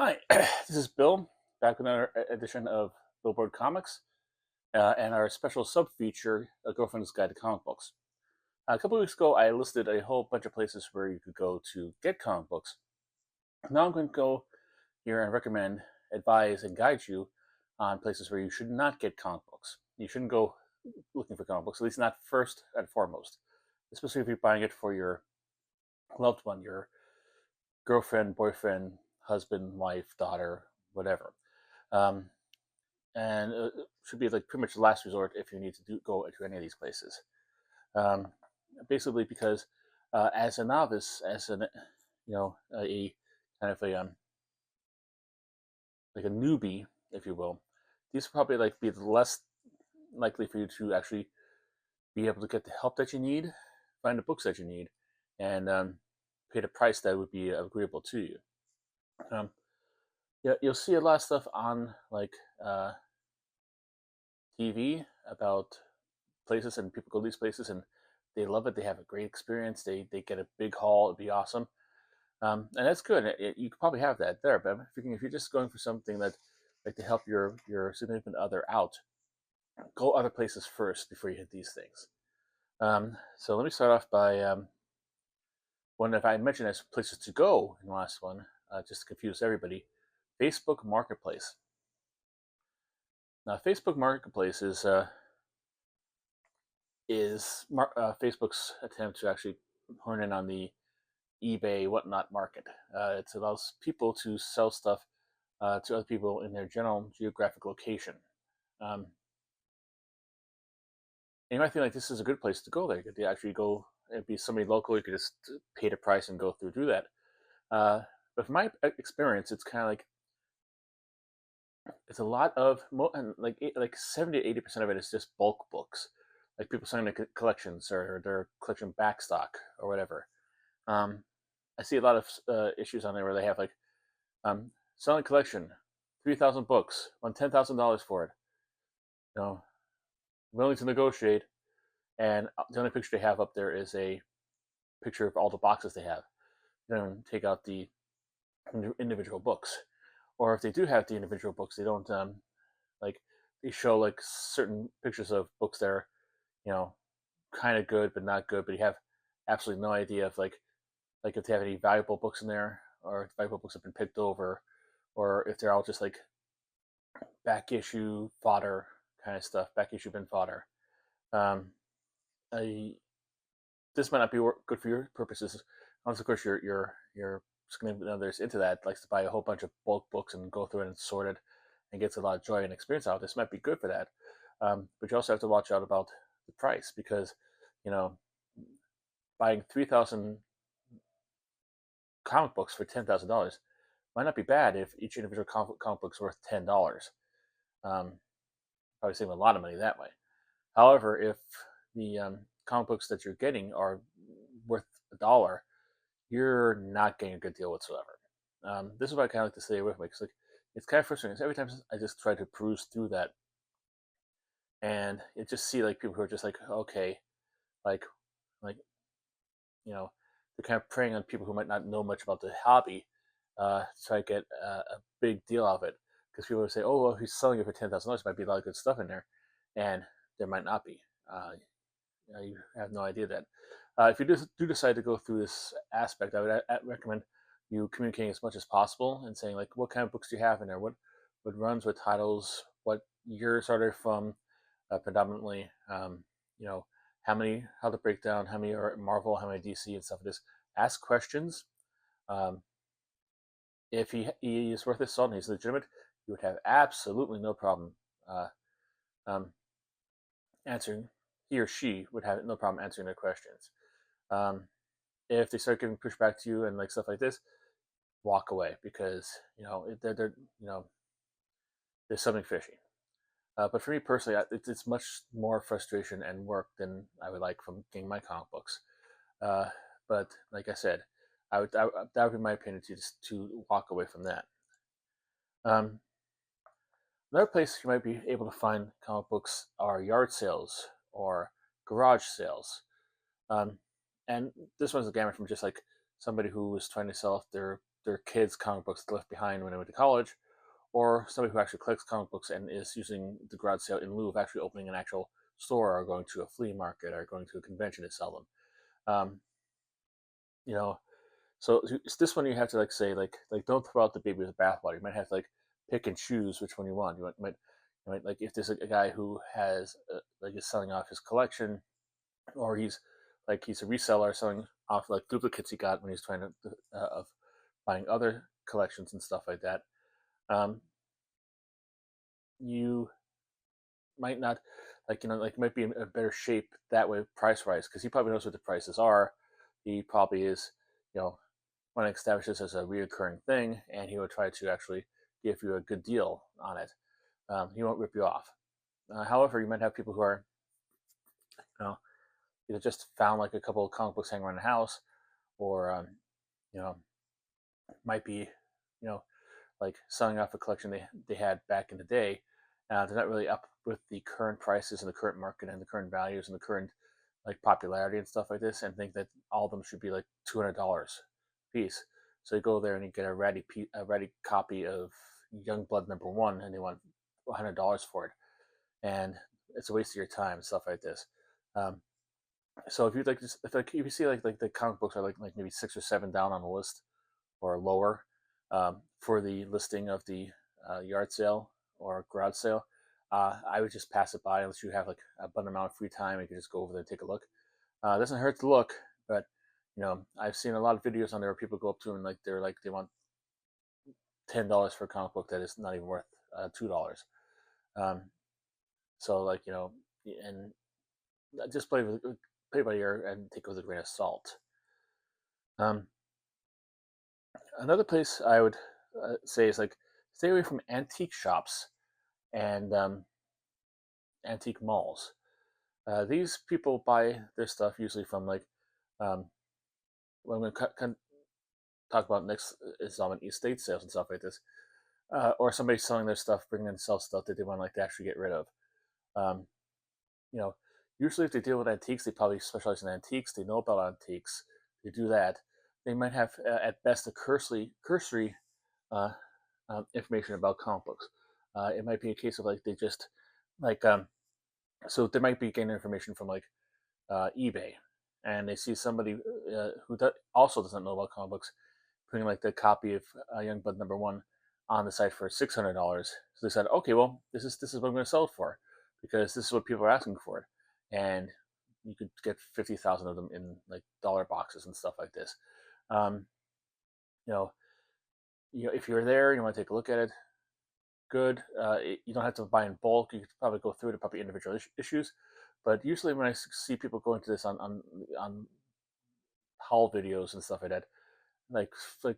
Hi, this is Bill, back with another edition of Billboard Comics and our special sub feature, A Girlfriend's Guide to Comic Books. A couple of weeks ago, I listed a whole bunch of places where you could go to get comic books. Now I'm going to go here and recommend, advise, and guide you on places where you should not get comic books. You shouldn't go looking for comic books, at least not first and foremost, especially if you're buying it for your loved one, your girlfriend, boyfriend, husband, wife, daughter, whatever. Um, and it should be like pretty much the last resort if you need to go to any of these places. Um, Basically, because as a novice, as an a kind of a like a newbie, if you will, these probably like be the less likely for you to actually be able to get the help that you need, find the books that you need, and pay the price that would be agreeable to you. Um, yeah, you'll see a lot of stuff on like TV about places, and people go to these places and they love it. They have a great experience. They get a big haul. It'd be awesome, and that's good. You could probably have that there. But I'm thinking if you're just going for something that like to help your significant other out, go other places first before you hit these things. So let me start off by one that I mentioned as places to go in the last one, just to confuse everybody. Facebook Marketplace. Now, Facebook Marketplace is Facebook's attempt to actually hone in on the eBay whatnot market. It allows people to sell stuff to other people in their general geographic location. Um, and you might think like this is a good place to go there. You could actually go and be somebody local. You could just pay the price and go through that. But from my experience, it's kind of like it's a lot of like 70 to 80% of it is just bulk books, like people selling their collections or their collection backstock or whatever. Um, I see a lot of issues on there where they have like selling collection, 3,000 books, want $10,000 for it. You know, willing to negotiate, and the only picture they have up there is a picture of all the boxes they have. They don't take out the individual books, or if they do have the individual books, they don't like they show like certain pictures of books that are you know kind of good but not good, but you have absolutely no idea of like if they have any valuable books in there, or if valuable books have been picked over, or if they're all just like back issue fodder kind of stuff, back issue bin fodder. Um, I, this might not be good for your purposes, unless of course your significant other's into that, likes to buy a whole bunch of bulk books and go through it and sort it, and gets a lot of joy and experience out of this. Might be good for that, but you also have to watch out about the price, because you know buying 3,000 comic books for $10,000 might not be bad if each individual comic book's worth $10. Um, Probably saving a lot of money that way. However, if the comic books that you're getting are worth $1, you're not getting a good deal whatsoever. This is why I kind of like to stay away from it, because like it's kind of frustrating. Every time I just try to peruse through that, and you just see like people who are just like, okay, like like they're kind of preying on people who might not know much about the hobby, to try to get a big deal out of it. Because people would say, "Oh, well, he's selling it for $10,000. Might be a lot of good stuff in there," and there might not be. You have no idea that. If you do decide to go through this aspect, I would recommend you communicating as much as possible and saying like, what kind of books do you have in there? What runs, what titles, what years are they from, predominantly. You know, how the breakdown, how many are Marvel, how many DC and stuff. Just ask questions. Um, if he is worth his salt and he's legitimate, you would have absolutely no problem uh, um, answering. He or she would have no problem answering their questions. Um, if they start giving pushback to you and like stuff like this, walk away, because they're there's something fishy. But for me personally, it's much more frustration and work than I would like from getting my comic books. Uh, but like I said, that would be my opinion, to walk away from that. Um, Another place you might be able to find comic books are yard sales or garage sales. Um, and this one's a gamut from just like somebody who was trying to sell off their their kids' comic books left behind when they went to college, or somebody who actually collects comic books and is using the garage sale in lieu of actually opening an actual store or going to a flea market or going to a convention to sell them. Um, you know, so it's this one you have to like say like don't throw out the baby with the bathwater. You might have to like pick and choose which one you want. You might like if there's a guy who has like is selling off his collection, or he's a reseller selling off like duplicates he got when he's trying to of buying other collections and stuff like that. Um, you might not like might be in a better shape that way price wise because he probably knows what the prices are. He probably is, you know, want to establish this as a reoccurring thing, and he will try to actually give you a good deal on it. He won't rip you off. However, you might have people who are, you know, either just found like a couple of comic books hanging around the house, or you know, might be, you know, like selling off a collection they had back in the day. They're not really up with the current prices and the current market and the current values and the current like popularity and stuff like this, and think that all of them should be like $200 a piece. So you go there and you get a ready copy of Youngblood #1, and they want $100 for it, and it's a waste of your time and stuff like this. Um, so if you like, just if you see like the comic books are like maybe 6 or 7 down on the list or lower for the listing of the yard sale or garage sale, I would just pass it by unless you have like a abundant amount of free time. You can just go over there and take a look. It doesn't hurt to look, but you know I've seen a lot of videos on there where people go up to and like they want $10 for a comic book that is not even worth $2. Um, so like and just play by ear and take it with a grain of salt. Um, Another place I would say is like stay away from antique shops and antique malls. These people buy their stuff usually from like um, what I'm going to talk about next is on estate sales and stuff like this, or somebody selling their stuff, bringing in sell stuff that they want like to actually get rid of. Um, you know, Usually if they deal with antiques, they probably specialize in antiques. They know about antiques. They do that. They might have at best a cursory uh, information about comic books. It might be a case of like they just like so they might be getting information from like eBay, and they see somebody who also doesn't know about comic books putting like the copy of Youngblood #1 on the site for $600. So they said, okay, well this is what I'm going to sell it for because this is what people are asking for it, and you could get 50,000 of them in like dollar boxes and stuff like this. Um, you know, if you're there, you want to take a look at it. Good. You don't have to buy in bulk. You could probably go through it, probably individual issues. But usually, when I see people go into this on haul videos and stuff like that, like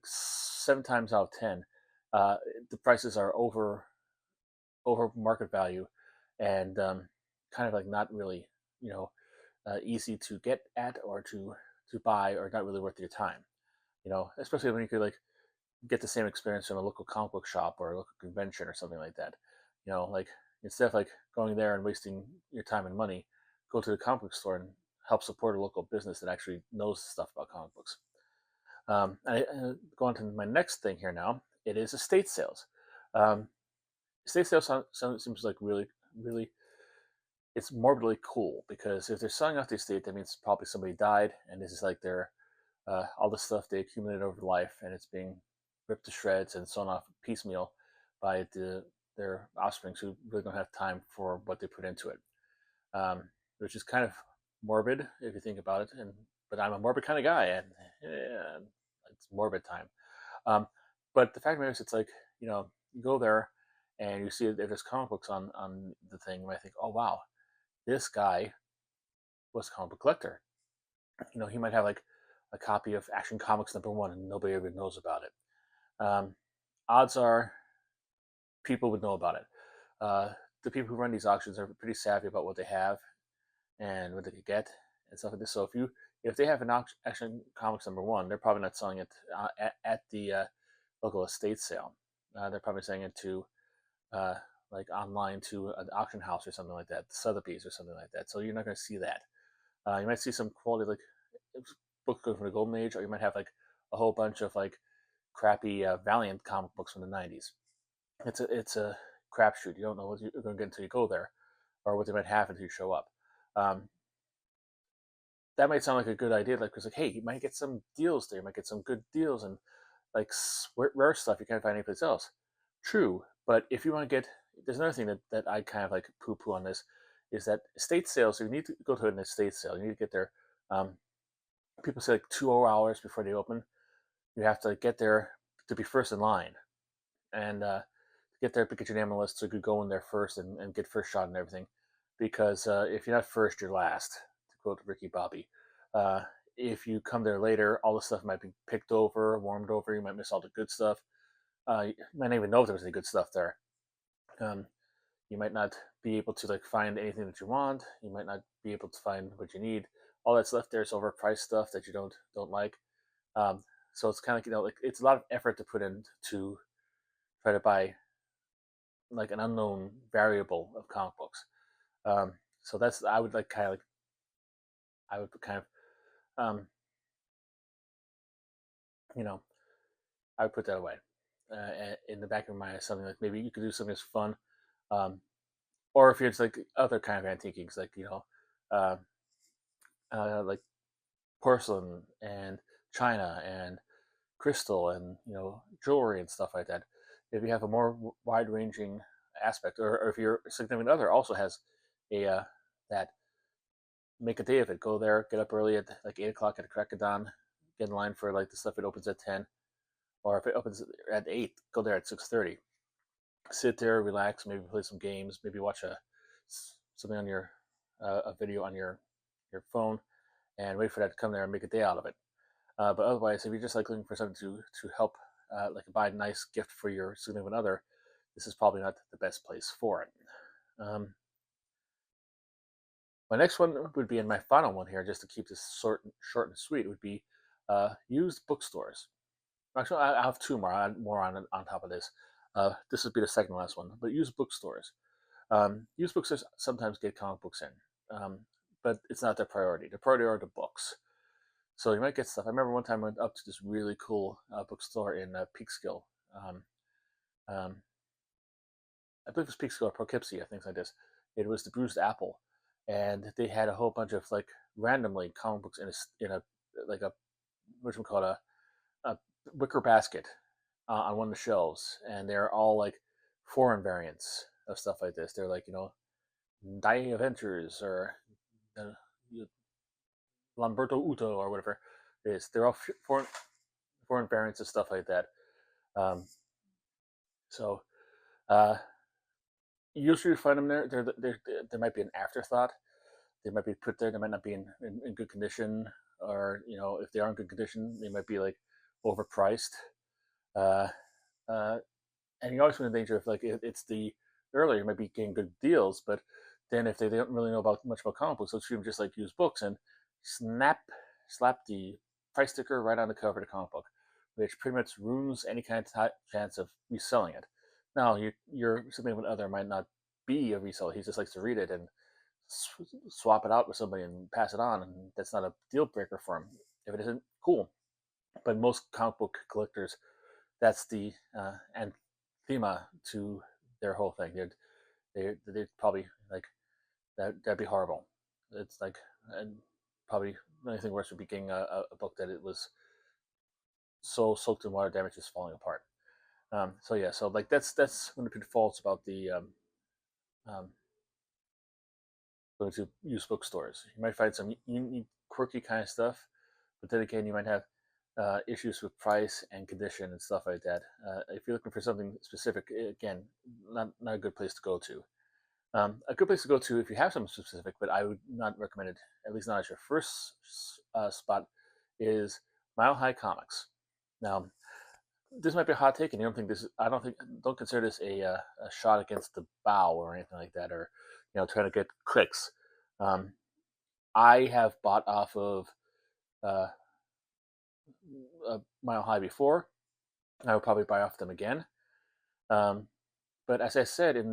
7 times out of 10, uh, the prices are over market value, and kind of like not really you know easy to get at or to buy, or not really worth your time. Especially when you could like get the same experience from a local comic book shop or a local convention or something like that. Like instead of like going there and wasting your time and money, go to the comic book store and help support a local business that actually knows stuff about comic books. Go on to my next thing here now. It is estate sales. Um, Estate sales seems like really, it's morbidly cool because if they're selling off the estate, that means probably somebody died, and this is like their all the stuff they accumulated over life, and it's being ripped to shreds and sewn off piecemeal by their offsprings who really don't have time for what they put into it, which is kind of morbid if you think about it. But I'm a morbid kind of guy, and yeah, it's morbid time. Um, but the fact of the matter is, it's like you go there and you see if there's comic books on the thing, and I think, oh wow, this guy was a comic book collector. He might have like a copy of Action Comics #1 and nobody ever knows about it. Um, Odds are people would know about it. Uh, the people who run these auctions are pretty savvy about what they have and what they could get and stuff like this. So if they have an Action Comics #1, they're probably not selling it at the local estate sale. They're probably selling it to uh, like online to an auction house or something like that, Sotheby's or something like that. So you're not going to see that. You might see some quality like books from the Golden Age, or you might have like a whole bunch of like crappy Valiant comic books from the '90s. It's a crapshoot. You don't know what you're going to get until you go there, or what they might have until you show up. Um, that might sound like a good idea, like, because like, hey, you might get some deals there, you might get some good deals and like rare stuff you can't find anyplace else. True, but if you want to get, there's another thing that I kind of like poo-poo on this, is that estate sales. So you need to go to an estate sale. You need to get there. Um, People say like 2 hours before they open. You have to like get there to be first in line, and get there, get your name on the list so you could go in there first and get first shot and everything. Because if you're not first, you're last. To quote Ricky Bobby. Uh, if you come there later, all the stuff might be picked over, warmed over. You might miss all the good stuff. You might not even know if there was any good stuff there. Um, you might not be able to like find anything that you want. You might not be able to find what you need. All that's left there is overpriced stuff that you don't like. Um, so it's kind of, like, it's a lot of effort to put in to try to buy like an unknown variable of comic books. Um, so that's, I would like kind of like, I would kind of um, you know I would put that away in the back of my mind, something like maybe you could do something that's fun. Um, or if it's like other kind of antiques, like uh, like porcelain and china and crystal and jewelry and stuff like that. If you have a more wide ranging aspect, or if your significant other also has a that, make a day of it. Go there, get up early at like 8 o'clock at the crack of dawn, get in line for like the stuff it opens at 10, or if it opens at 8, go there at 6:30. Sit there, relax, maybe play some games, maybe watch something on your a video on your phone, and wait for that to come there and make a day out of it. But otherwise, if you're just like looking for something to help, like buy a nice gift for your significant other, this is probably not the best place for it. Um, my next one would be, in my final one here, just to keep this short and sweet, would be used bookstores. Actually, I have two more. I more on top of this. This would be the second last one. But used bookstores. Used bookstores sometimes get comic books in, but it's not their priority. The priority are the books. So you might get stuff. I remember one time I went up to this really cool bookstore in Peekskill. Um, um, I believe it was Peekskill or Poughkeepsie, I think like this. It was the Bruised Apple, and they had a whole bunch of like randomly comic books in a like a, what we call a wicker basket on one of the shelves, and they're all like foreign variants of stuff like this. They're like Dying Adventures or uh, Lamberto Uto or whatever it is. They're all foreign variants of stuff like that. Um, so uh, you usually find them there. There might be an afterthought. They might be put there. They might not be in good condition, or if they are in good condition, they might be like overpriced. Uh, uh, and you always run the danger of like it's the earlier, you might be getting good deals, but then if they don't really know about much about comic books, they'll treat them just like used books and slap the price sticker right on the cover of the comic book, which pretty much ruins any kind of chance of reselling it. Now, your significant other might not be a reseller; he just likes to read it and swap it out with somebody and pass it on, and that's not a deal breaker for him. If it isn't, cool. But most comic book collectors, that's the anthema to their whole thing. They'd probably like that'd be horrible. It's like, and probably the only thing worse would be getting a book that it was so soaked in water damage it's falling apart. So yeah, so like that's one of the pitfalls about the um, going to used bookstores. You might find some unique, quirky kind of stuff, but then again, you might have issues with price and condition and stuff like that. If you're looking for something specific, again, not a good place to go to. A good place to go to if you have something specific, but I would not recommend it, at least not as your first spot, is Mile High Comics. Now, this might be a hot take, and you don't think this. I don't consider this a shot against the bow or anything like that, or trying to get clicks. Um, I have bought off of uh, Mile High before. I would probably buy off them again. Um, but as I said in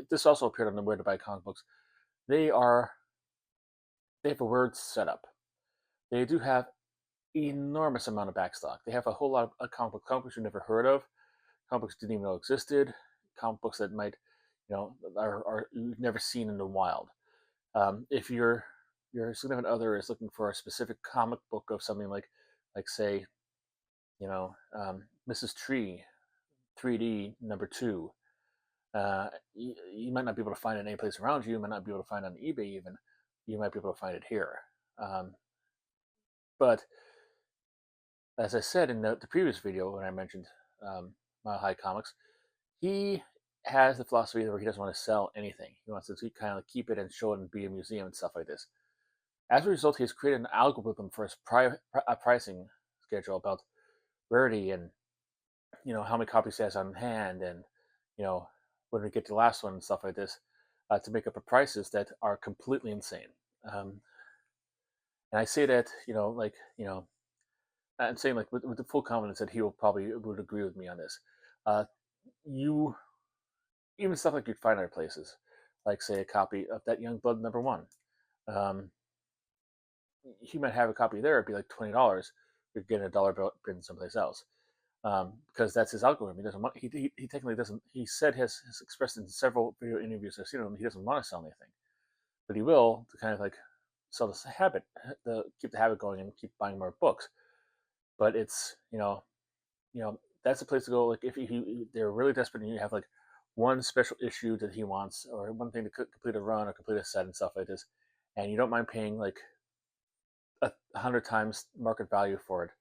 this also appeared on the Where to Buy Comic Books. They have a weird setup. They do have enormous amount of backstock. They have a whole lot of comic books you never heard of, comic books you didn't even know existed, comic books that might, are you've never seen in the wild. If your significant other is looking for a specific comic book of something like say, Mrs. Tree, 3D number 2, you might not be able to find it any place around you. You might not be able to find it on eBay even. You might be able to find it here. But as I said in the previous video when I mentioned Mile High Comics, he has the philosophy where he doesn't want to sell anything. He wants to kind of keep it and show it and be a museum and stuff like this. As a result, he's created an algorithm for his pricing schedule about rarity and how many copies he has on hand, and when we get to the last one and stuff like this, to make up the prices that are completely insane. And I say that I'm saying like with the full confidence that he would agree with me on this. You even stuff like you'd find other places, like say a copy of that Youngblood #1. You might have a copy there; it'd be like $20. You're getting a dollar bill printed someplace else, because that's his algorithm. He doesn't want. He technically doesn't. He said has expressed in several video interviews I've seen him. He doesn't want to sell anything, but he will to kind of like sell this habit, keep the habit going, and keep buying more books. But it's that's a place to go. Like if they're really desperate and you have like one special issue that he wants, or one thing to complete a run or complete a set and stuff like this, and you don't mind paying like 100 times market value for it,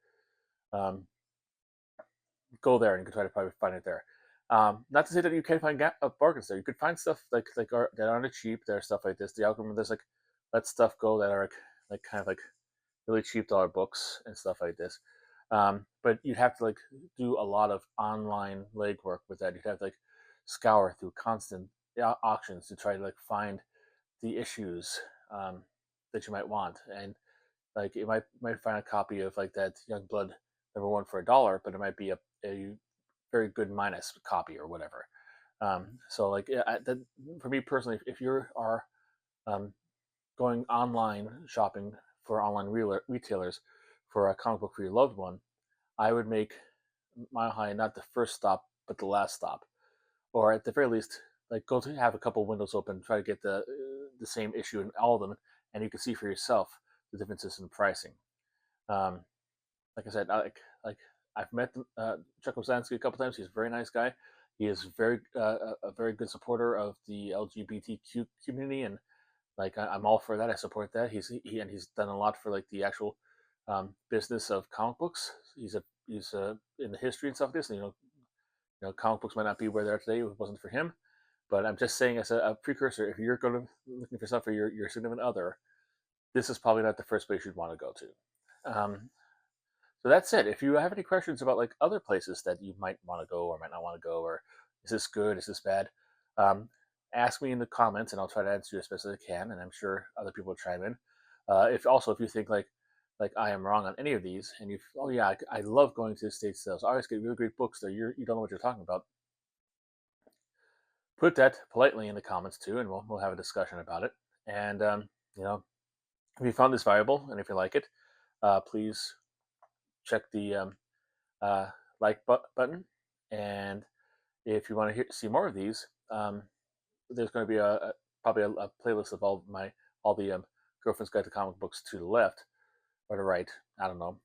go there and you can try to probably find it there. Not to say that you can't find bargains there. You could find stuff that aren't cheap. There's stuff like this. The algorithm, there's like let stuff go that are like kind of like really cheap dollar books and stuff like this. But you'd have to like do a lot of online legwork with that. You'd have to like scour through constant auctions to try to like find the issues that you might want, and like you might find a copy of like that Youngblood #1 for $1, but it might be a very good minus copy or whatever. So like that, for me personally, if you are going online shopping for online retailers for a comic book for your loved one, I would make Mile High not the first stop, but the last stop, or at the very least, like go to have a couple windows open, try to get the same issue in all of them, and you can see for yourself the differences in pricing. Um, like I said, like I've met Chuck Osansky a couple times. He's a very nice guy. He is a very good supporter of the LGBTQ community, and like I'm all for that. I support that. He's done a lot for like the actual business of comic books. He's in the history and stuff like this. And, comic books might not be where they are today if it wasn't for him. But I'm just saying as a precursor, if you're going to looking for stuff for your significant other, this is probably not the first place you'd want to go to. So that's it. If you have any questions about like other places that you might want to go or might not want to go, or is this good, is this bad, ask me in the comments, and I'll try to answer you as best as I can. And I'm sure other people will chime in. If you think like I am wrong on any of these, and oh yeah, I love going to estate sales. I always get really great books there. You don't know what you're talking about. Put that politely in the comments too, and we'll have a discussion about it. And if you found this valuable and if you like it, please check the like button. And if you want to see more of these, there's going to be probably a playlist of all the Girlfriend's Guide to Comic Books to the left or the right. I don't know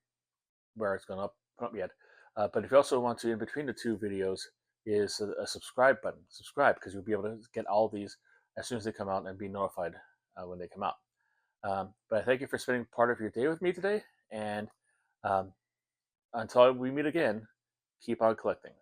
where it's going to put up yet. But if you also want to, in between the two videos, is a subscribe button. Subscribe, because you'll be able to get all these as soon as they come out and be notified when they come out. But I thank you for spending part of your day with me today. And until we meet again, keep on collecting.